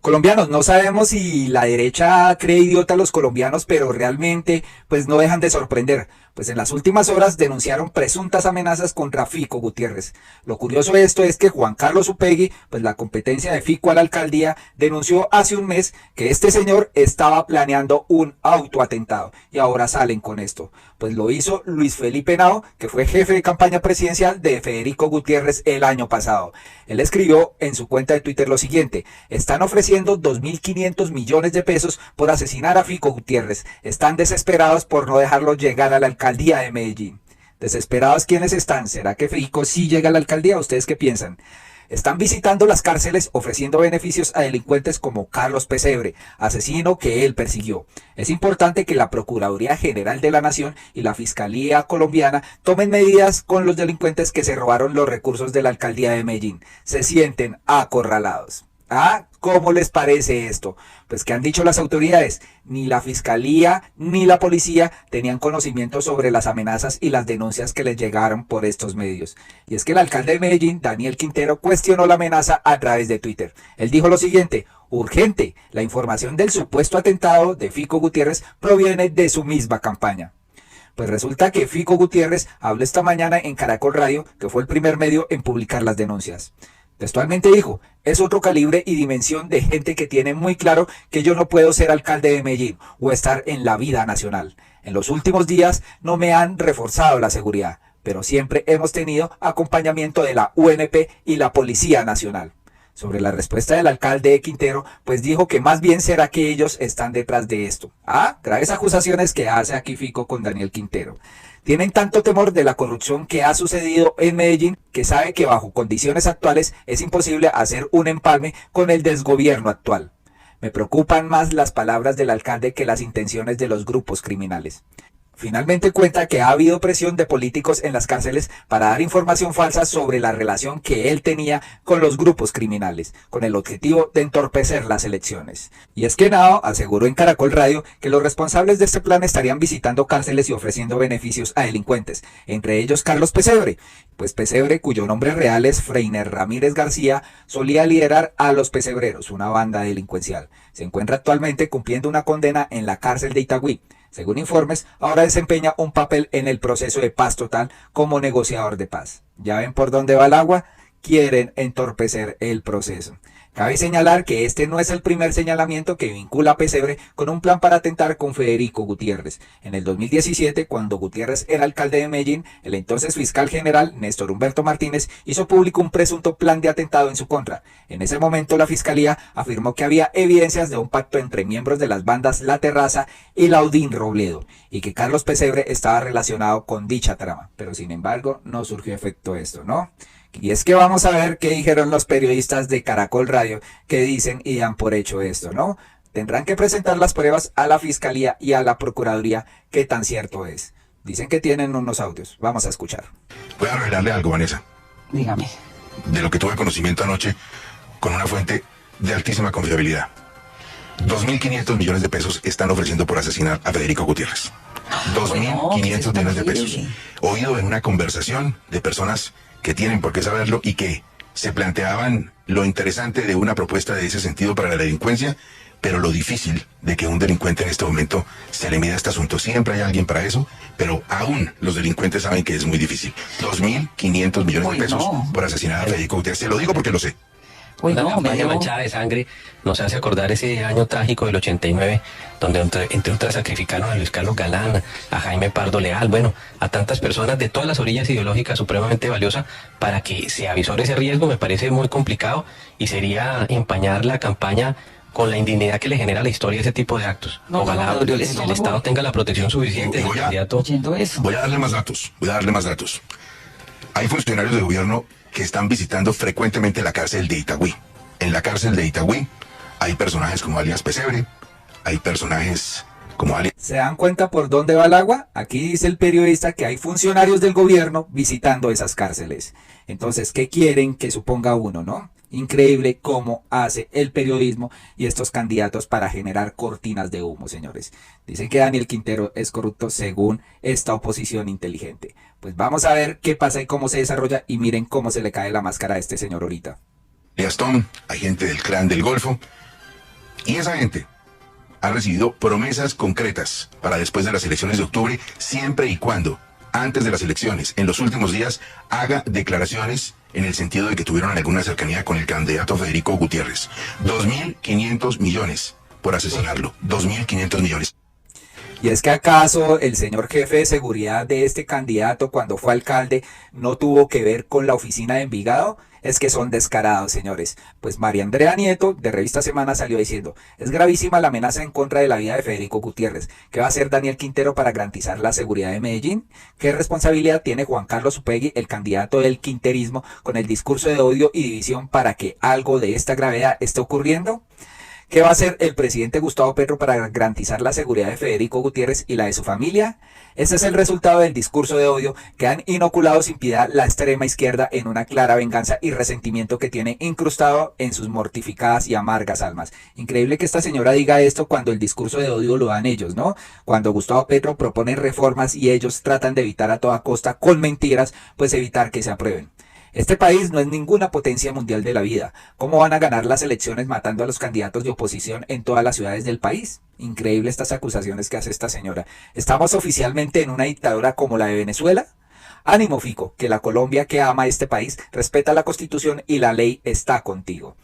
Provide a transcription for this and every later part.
Colombianos, no sabemos si la derecha cree idiota a los colombianos, pero realmente pues no dejan de sorprender. Pues en las últimas horas denunciaron presuntas amenazas contra Fico Gutiérrez. Lo curioso de esto es que Juan Carlos Upegui, pues la competencia de Fico a la alcaldía, denunció hace un mes que este señor estaba planeando un autoatentado. Y ahora salen con esto. Pues lo hizo Luis Felipe Henao, que fue jefe de campaña presidencial de Federico Gutiérrez el año pasado. Él escribió en su cuenta de Twitter lo siguiente: están ofreciendo 2.500 millones de pesos por asesinar a Fico Gutiérrez. Están desesperados por no dejarlo llegar a la alcaldía de Medellín. ¿Desesperados quiénes están? ¿Será que Fico sí llega a la alcaldía? ¿Ustedes qué piensan? Están visitando las cárceles ofreciendo beneficios a delincuentes como Carlos Pesebre, asesino que él persiguió. Es importante que la Procuraduría General de la Nación y la Fiscalía colombiana tomen medidas con los delincuentes que se robaron los recursos de la alcaldía de Medellín. Se sienten acorralados. ¿Ah? ¿Cómo les parece esto? Pues ¿qué han dicho las autoridades? Ni la fiscalía ni la policía tenían conocimiento sobre las amenazas y las denuncias que les llegaron por estos medios. Y es que el alcalde de Medellín, Daniel Quintero, cuestionó la amenaza a través de Twitter. Él dijo lo siguiente: urgente, la información del supuesto atentado de Fico Gutiérrez proviene de su misma campaña. Pues resulta que Fico Gutiérrez habló esta mañana en Caracol Radio, que fue el primer medio en publicar las denuncias. Textualmente dijo: es otro calibre y dimensión de gente que tiene muy claro que yo no puedo ser alcalde de Medellín o estar en la vida nacional. En los últimos días no me han reforzado la seguridad, pero siempre hemos tenido acompañamiento de la UNP y la Policía Nacional. Sobre la respuesta del alcalde Quintero, pues dijo que más bien será que ellos están detrás de esto. Graves acusaciones que hace aquí Fico con Daniel Quintero. Tienen tanto temor de la corrupción que ha sucedido en Medellín que sabe que bajo condiciones actuales es imposible hacer un empalme con el desgobierno actual. Me preocupan más las palabras del alcalde que las intenciones de los grupos criminales. Finalmente cuenta que ha habido presión de políticos en las cárceles para dar información falsa sobre la relación que él tenía con los grupos criminales, con el objetivo de entorpecer las elecciones. Y es que Henao aseguró en Caracol Radio que los responsables de este plan estarían visitando cárceles y ofreciendo beneficios a delincuentes, entre ellos Carlos Pesebre. Pues Pesebre, cuyo nombre real es Freiner Ramírez García, solía liderar a los Pesebreros, una banda delincuencial. Se encuentra actualmente cumpliendo una condena en la cárcel de Itagüí. Según informes, ahora desempeña un papel en el proceso de paz total como negociador de paz. ¿Ya ven por dónde va el agua? Quieren entorpecer el proceso. Cabe señalar que este no es el primer señalamiento que vincula a Pesebre con un plan para atentar con Federico Gutiérrez. En el 2017, cuando Gutiérrez era alcalde de Medellín, el entonces fiscal general, Néstor Humberto Martínez, hizo público un presunto plan de atentado en su contra. En ese momento, la fiscalía afirmó que había evidencias de un pacto entre miembros de las bandas La Terraza y Laudín Robledo, y que Carlos Pesebre estaba relacionado con dicha trama. Pero sin embargo, no surgió efecto esto, ¿no? Y es que vamos a ver qué dijeron los periodistas de Caracol Radio, que dicen y dan por hecho esto, ¿no? Tendrán que presentar las pruebas a la Fiscalía y a la Procuraduría qué tan cierto es. Dicen que tienen unos audios. Vamos a escuchar. Voy a revelarle algo, Vanessa. Dígame. De lo que tuve conocimiento anoche con una fuente de altísima confiabilidad. 2.500 millones de pesos están ofreciendo por asesinar a Federico Gutiérrez. 2.500 millones de pesos. Oído en una conversación de personas que tienen por qué saberlo y que se planteaban lo interesante de una propuesta de ese sentido para la delincuencia, pero lo difícil de que un delincuente en este momento se le mida a este asunto. Siempre hay alguien para eso, pero aún los delincuentes saben que es muy difícil. 2.500 millones de pesos por asesinar a Federico Gutiérrez. Se lo digo porque lo sé. Una campaña manchada de sangre nos hace acordar ese año trágico del 89, donde entre otras sacrificaron a Luis Carlos Galán, a Jaime Pardo Leal, bueno, a tantas personas de todas las orillas ideológicas supremamente valiosa. Para que se avisore ese riesgo me parece muy complicado y sería empañar la campaña con la indignidad que le genera la historia ese tipo de actos. Ojalá el Estado tenga la protección suficiente del candidato. Voy a darle más datos. Hay funcionarios de gobierno que están visitando frecuentemente la cárcel de Itagüí. En la cárcel de Itagüí hay personajes como alias Pesebre, hay personajes como alias... ¿Se dan cuenta por dónde va el agua? Aquí dice el periodista que hay funcionarios del gobierno visitando esas cárceles. Entonces, ¿qué quieren que suponga uno, no? Increíble cómo hace el periodismo y estos candidatos para generar cortinas de humo, señores. Dicen que Daniel Quintero es corrupto según esta oposición inteligente. Pues vamos a ver qué pasa y cómo se desarrolla, y miren cómo se le cae la máscara a este señor ahorita. Gastón, hay gente del clan del Golfo, Y esa gente ha recibido promesas concretas para después de las elecciones de octubre, siempre y cuando, antes de las elecciones, en los últimos días, haga declaraciones en el sentido de que tuvieron alguna cercanía con el candidato Federico Gutiérrez. 2.500 millones por asesinarlo. 2.500 millones. ¿Y es que acaso el señor jefe de seguridad de este candidato cuando fue alcalde no tuvo que ver con la oficina de Envigado? Es que son descarados, señores. Pues María Andrea Nieto, de Revista Semana, salió diciendo: es gravísima la amenaza en contra de la vida de Federico Gutiérrez. ¿Qué va a hacer Daniel Quintero para garantizar la seguridad de Medellín? ¿Qué responsabilidad tiene Juan Carlos Upegui, el candidato del quinterismo, con el discurso de odio y división para que algo de esta gravedad esté ocurriendo? ¿Qué va a hacer el presidente Gustavo Petro para garantizar la seguridad de Federico Gutiérrez y la de su familia? Ese es el resultado del discurso de odio que han inoculado sin piedad la extrema izquierda en una clara venganza y resentimiento que tiene incrustado en sus mortificadas y amargas almas. Increíble que esta señora diga esto cuando el discurso de odio lo dan ellos, ¿no? Cuando Gustavo Petro propone reformas y ellos tratan de evitar a toda costa, con mentiras, pues evitar que se aprueben. Este país no es ninguna potencia mundial de la vida. ¿Cómo van a ganar las elecciones matando a los candidatos de oposición en todas las ciudades del país? Increíble estas acusaciones que hace esta señora. ¿Estamos oficialmente en una dictadura como la de Venezuela? Ánimo, Fico, que la Colombia que ama este país respeta la Constitución y la ley está contigo.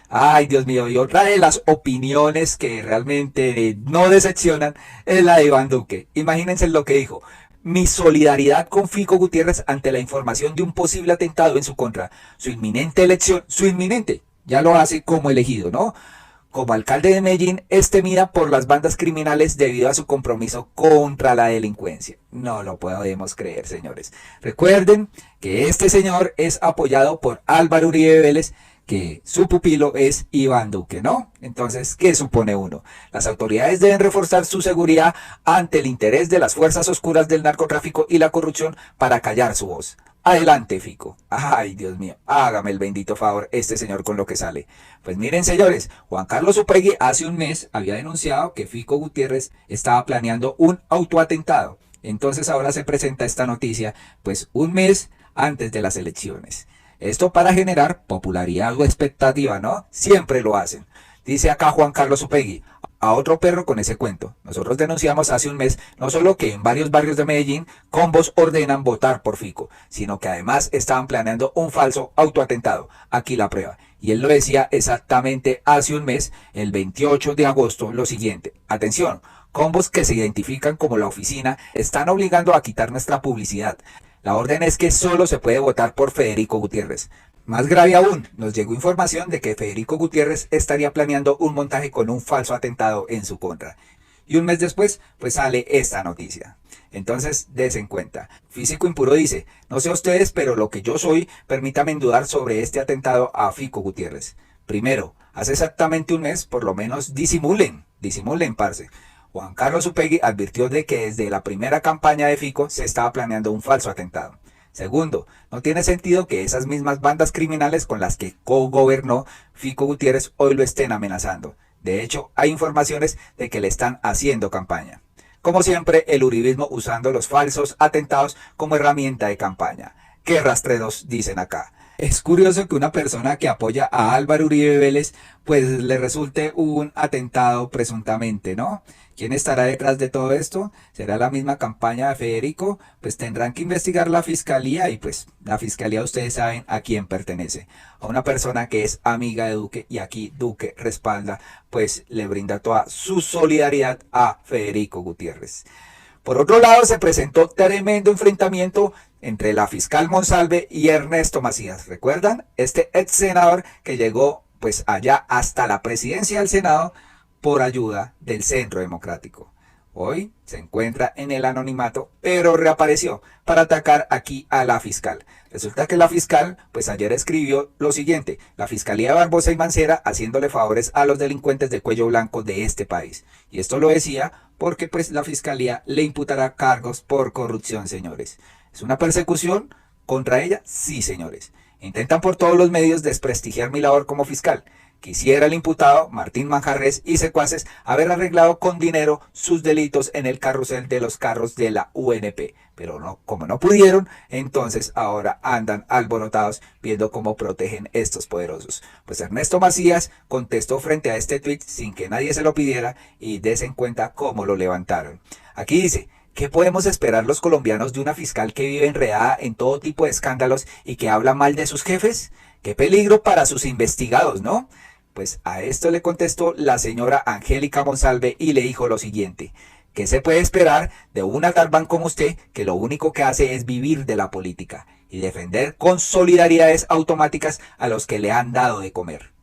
Ay, Dios mío, y otra de las opiniones que realmente no decepcionan es la de Iván Duque. Imagínense lo que dijo: mi solidaridad con Fico Gutiérrez ante la información de un posible atentado en su contra. Su inminente elección, ya lo hace como elegido, ¿no? Como alcalde de Medellín, es temida por las bandas criminales debido a su compromiso contra la delincuencia. No lo podemos creer, señores. Recuerden que este señor es apoyado por Álvaro Uribe Vélez, que su pupilo es Iván Duque, ¿no? Entonces, ¿qué supone uno? Las autoridades deben reforzar su seguridad ante el interés de las fuerzas oscuras del narcotráfico y la corrupción para callar su voz. Adelante, Fico. Ay, Dios mío, hágame el bendito favor este señor con lo que sale. Pues miren, señores, Juan Carlos Upegui hace un mes había denunciado que Fico Gutiérrez estaba planeando un autoatentado. Entonces ahora se presenta esta noticia, pues un mes antes de las elecciones. Esto para generar popularidad o expectativa, ¿no? Siempre lo hacen. Dice acá Juan Carlos Upegui: a otro perro con ese cuento. Nosotros denunciamos hace un mes no solo que en varios barrios de Medellín combos ordenan votar por Fico, sino que además estaban planeando un falso autoatentado. Aquí la prueba. Y él lo decía exactamente hace un mes, el 28 de agosto, lo siguiente. Atención, combos que se identifican como la oficina están obligando a quitar nuestra publicidad. La orden es que solo se puede votar por Federico Gutiérrez. Más grave aún, nos llegó información de que Federico Gutiérrez estaría planeando un montaje con un falso atentado en su contra. Y un mes después, pues sale esta noticia. Entonces, desen cuenta. Físico Impuro dice: no sé ustedes, pero lo que yo soy, permítanme dudar sobre este atentado a Fico Gutiérrez. Primero, hace exactamente un mes, por lo menos disimulen, parce. Juan Carlos Upegui advirtió de que desde la primera campaña de Fico se estaba planeando un falso atentado. Segundo, no tiene sentido que esas mismas bandas criminales con las que co-gobernó Fico Gutiérrez hoy lo estén amenazando. De hecho, hay informaciones de que le están haciendo campaña. Como siempre, el uribismo usando los falsos atentados como herramienta de campaña. ¡Qué rastreros!, dicen acá. Es curioso que una persona que apoya a Álvaro Uribe Vélez pues le resulte un atentado presuntamente, ¿no? ¿Quién estará detrás de todo esto? ¿Será la misma campaña de Federico? Pues tendrán que investigar la fiscalía y pues la fiscalía, ustedes saben a quién pertenece. A una persona que es amiga de Duque y aquí Duque respalda, pues le brinda toda su solidaridad a Federico Gutiérrez. Por otro lado, se presentó tremendo enfrentamiento entre la fiscal Monsalve y Ernesto Macías. ¿Recuerdan? Este ex senador que llegó pues allá hasta la presidencia del Senado por ayuda del Centro Democrático. Hoy se encuentra en el anonimato, pero reapareció para atacar aquí a la fiscal. Resulta que la fiscal, pues ayer escribió lo siguiente: la Fiscalía de Barbosa y Mancera haciéndole favores a los delincuentes de cuello blanco de este país. Y esto lo decía porque pues la Fiscalía le imputará cargos por corrupción, señores. ¿Es una persecución contra ella? Sí, señores. Intentan por todos los medios desprestigiar mi labor como fiscal. quisiera el imputado Martín Manjarres y secuaces haber arreglado con dinero sus delitos en el carrusel de los carros de la UNP. Pero no, como no pudieron, entonces ahora andan alborotados viendo cómo protegen estos poderosos. Pues Ernesto Macías contestó frente a este tweet sin que nadie se lo pidiera y desen cuenta cómo lo levantaron. Aquí dice: ¿qué podemos esperar los colombianos de una fiscal que vive enredada en todo tipo de escándalos y que habla mal de sus jefes? ¡Qué peligro para sus investigados!, ¿no? Pues a esto le contestó la señora Angélica Monsalve y le dijo lo siguiente: ¿qué se puede esperar de una Galván como usted, que lo único que hace es vivir de la política y defender con solidaridades automáticas a los que le han dado de comer?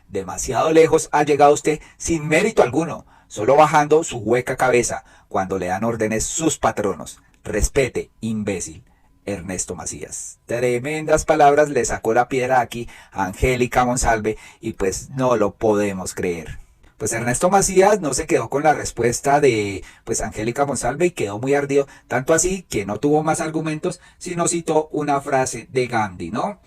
Demasiado lejos ha llegado usted sin mérito alguno, solo bajando su hueca cabeza cuando le dan órdenes sus patronos. Respete, imbécil. Ernesto Macías. Tremendas palabras le sacó la piedra aquí a Angélica Monsalve y pues no lo podemos creer. Pues Ernesto Macías no se quedó con la respuesta de Angélica Monsalve y quedó muy ardido, tanto así que no tuvo más argumentos, sino citó una frase de Gandhi, ¿no?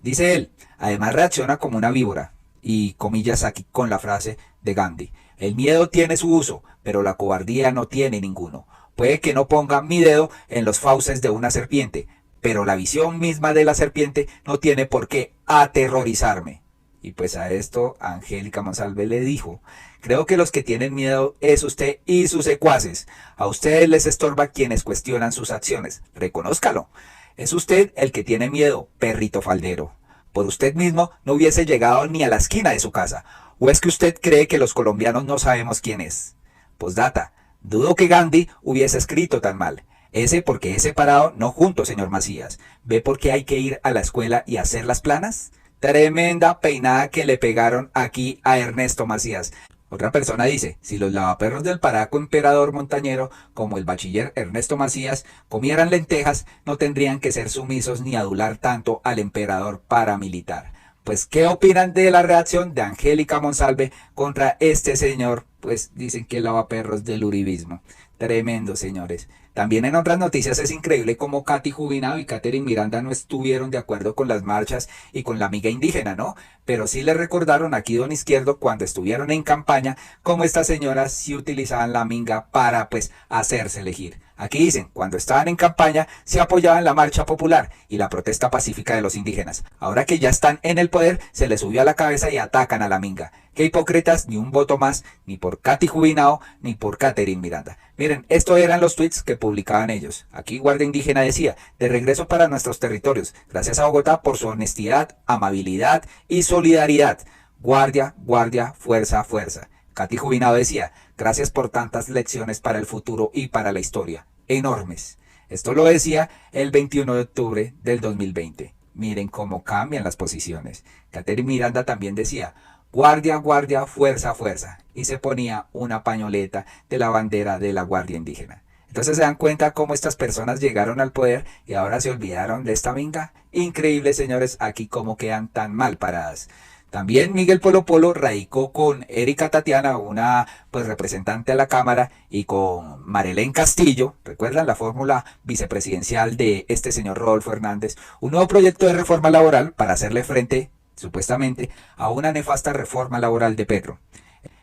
Dice él: además reacciona como una víbora, y comillas aquí con la frase de Gandhi: el miedo tiene su uso, pero la cobardía no tiene ninguno. Puede que no ponga mi dedo en los fauces de una serpiente, pero la visión misma de la serpiente no tiene por qué aterrorizarme. Y pues a esto Angélica Monsalve le dijo: creo que los que tienen miedo es usted y sus secuaces. A ustedes les estorba quienes cuestionan sus acciones. Reconózcalo. Es usted el que tiene miedo, perrito faldero. Por usted mismo no hubiese llegado ni a la esquina de su casa. ¿O es que usted cree que los colombianos no sabemos quién es? Postdata: dudo que Gandhi hubiese escrito tan mal. Ese porque es separado, no junto, señor Macías. ¿Ve por qué hay que ir a la escuela y hacer las planas? Tremenda peinada que le pegaron aquí a Ernesto Macías. Otra persona dice: si los lavaperros del paraco emperador montañero, como el bachiller Ernesto Macías, comieran lentejas, no tendrían que ser sumisos ni adular tanto al emperador paramilitar. Pues, ¿qué opinan de la reacción de Angélica Monsalve contra este señor? Pues dicen que lavaperros del uribismo. Tremendo, señores. También en otras noticias es increíble cómo Katy Jubinado y Catherine Miranda no estuvieron de acuerdo con las marchas y con la amiga indígena, ¿no? Pero sí le recordaron aquí don Izquierdo cuando estuvieron en campaña cómo estas señoras sí utilizaban la minga para hacerse elegir. Aquí dicen: cuando estaban en campaña se apoyaban la marcha popular y la protesta pacífica de los indígenas. Ahora que ya están en el poder, se les subió a la cabeza y atacan a la minga. Qué hipócritas, ni un voto más, ni por Katy Jubinado, ni por Catherine Miranda. Miren, estos eran los tweets que publicaban ellos. Aquí Guardia Indígena decía: de regreso para nuestros territorios, gracias a Bogotá por su honestidad, amabilidad y solidaridad. Guardia, guardia, fuerza, fuerza. Katy Jubinado decía: gracias por tantas lecciones para el futuro y para la historia. Enormes. Esto lo decía el 21 de octubre del 2020. Miren cómo cambian las posiciones. Catherine Miranda también decía: guardia, guardia, fuerza, fuerza. Y se ponía una pañoleta de la bandera de la Guardia Indígena. Entonces se dan cuenta cómo estas personas llegaron al poder y ahora se olvidaron de esta minga. Increíble, señores, aquí cómo quedan tan mal paradas. También Miguel Polo Polo radicó con Erika Tatiana, una representante a la Cámara, y con Marelén Castillo, recuerdan la fórmula vicepresidencial de este señor Rodolfo Hernández, un nuevo proyecto de reforma laboral para hacerle frente, supuestamente, a una nefasta reforma laboral de Petro.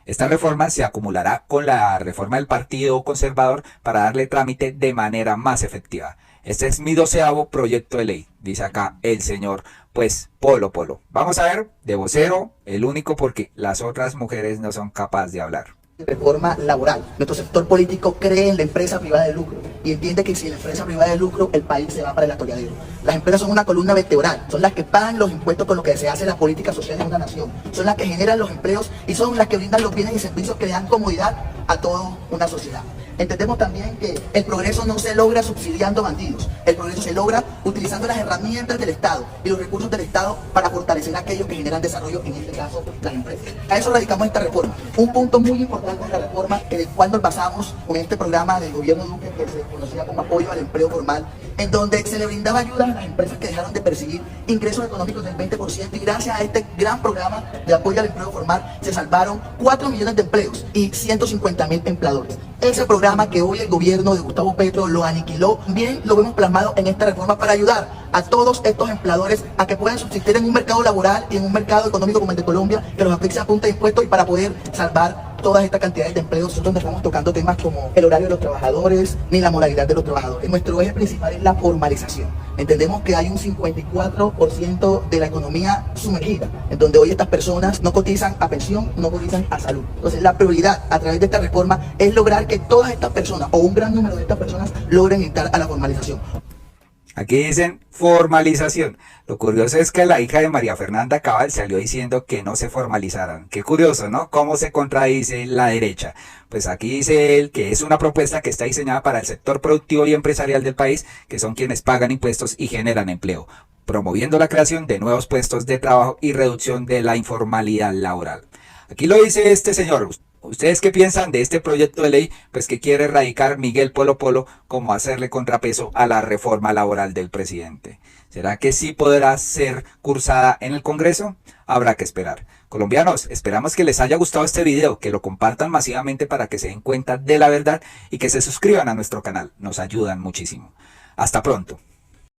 Esta reforma se acumulará con la reforma del Partido Conservador para darle trámite de manera más efectiva. Este es mi 12º proyecto de ley, dice acá el señor, Polo Polo. Vamos a ver, de vocero, el único porque las otras mujeres no son capaces de hablar. Reforma laboral. Nuestro sector político cree en la empresa privada de lucro y entiende que sin la empresa privada de lucro el país se va para el atolladero. Las empresas son una columna vertebral, son las que pagan los impuestos con lo que se hace la política social de una nación, son las que generan los empleos y son las que brindan los bienes y servicios que le dan comodidad a toda una sociedad. Entendemos también que el progreso no se logra subsidiando bandidos, el progreso se logra utilizando las herramientas del Estado y los recursos del Estado para fortalecer a aquellos que generan desarrollo, en este caso las empresas. A eso radicamos esta reforma. Un punto muy importante de la reforma en el cual nos basamos con este programa del gobierno Duque que se conocía como apoyo al empleo formal, en donde se le brindaba ayuda a las empresas que dejaron de percibir ingresos económicos del 20% y gracias a este gran programa de apoyo al empleo formal se salvaron 4 millones de empleos y 150 150.000 empleadores. Ese programa que hoy el gobierno de Gustavo Petro lo aniquiló, bien lo vemos plasmado en esta reforma para ayudar a todos estos empleadores a que puedan subsistir en un mercado laboral y en un mercado económico como el de Colombia, que los aplique a punta de impuestos y para poder salvar todas estas cantidades de empleos. Nosotros no estamos tocando temas como el horario de los trabajadores ni la moralidad de los trabajadores. Nuestro eje principal es la formalización. Entendemos que hay un 54% de la economía sumergida, en donde hoy estas personas no cotizan a pensión, no cotizan a salud. Entonces la prioridad a través de esta reforma es lograr que todas estas personas, o un gran número de estas personas, logren entrar a la formalización. Aquí dicen formalización. Lo curioso es que la hija de María Fernanda Cabal salió diciendo que no se formalizaran. Qué curioso, ¿no? Cómo se contradice la derecha. Pues aquí dice él que es una propuesta que está diseñada para el sector productivo y empresarial del país, que son quienes pagan impuestos y generan empleo, promoviendo la creación de nuevos puestos de trabajo y reducción de la informalidad laboral. Aquí lo dice este señor. ¿Ustedes qué piensan de este proyecto de ley pues que quiere erradicar Miguel Polo Polo como hacerle contrapeso a la reforma laboral del presidente? ¿Será que sí podrá ser cursada en el Congreso? Habrá que esperar. Colombianos, esperamos que les haya gustado este video, que lo compartan masivamente para que se den cuenta de la verdad y que se suscriban a nuestro canal. Nos ayudan muchísimo. Hasta pronto.